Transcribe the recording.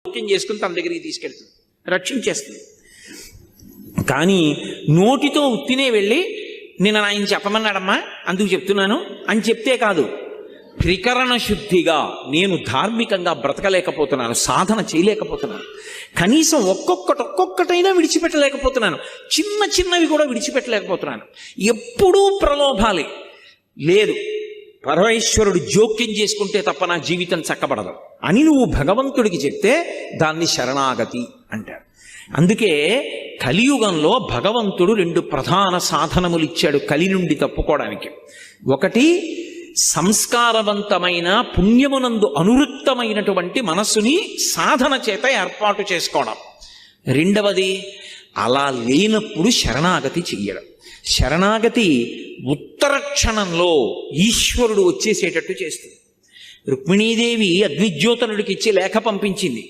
జోక్యం చేసుకుని తన దగ్గరికి తీసుకెళ్తుంది, రక్షించేస్తుంది. కానీ నోటితో ఉత్తినే వెళ్ళి నేను ఆయన చెప్పమన్నాడమ్మా అందుకు చెప్తున్నాను అని చెప్తే కాదు, త్రికరణ శుద్ధిగా నేను ధార్మికంగా బ్రతకలేకపోతున్నాను, సాధన చేయలేకపోతున్నాను, కనీసం ఒక్కొక్కటైనా విడిచిపెట్టలేకపోతున్నాను, చిన్న చిన్నవి కూడా విడిచిపెట్టలేకపోతున్నాను, ఎప్పుడూ ప్రలోభాలే లేదు, పరమేశ్వరుడు జోక్యం చేసుకుంటే తప్ప నా జీవితం చక్కబడదు అని నువ్వు భగవంతుడికి చెప్తే దాన్ని శరణాగతి అంటారు. అందుకే కలియుగంలో భగవంతుడు 2 ప్రధాన సాధనములు ఇచ్చాడు కలి నుండి తప్పుకోవడానికి. ఒకటి సంస్కారవంతమైన పుణ్యమునందు అనువృత్తమైనటువంటి మనస్సుని సాధన చేత ఏర్పాటు చేసుకోవడం. రెండవది అలా లేనప్పుడు శరణాగతి చెయ్యడం. శరణాగతి ఉత్తర క్షణంలో ఈశ్వరుడు వచ్చేసేటట్టు చేస్తుంది. రుక్మిణీదేవి అగ్నిజ్యోతనుడికి ఇచ్చి లేఖ పంపించింది,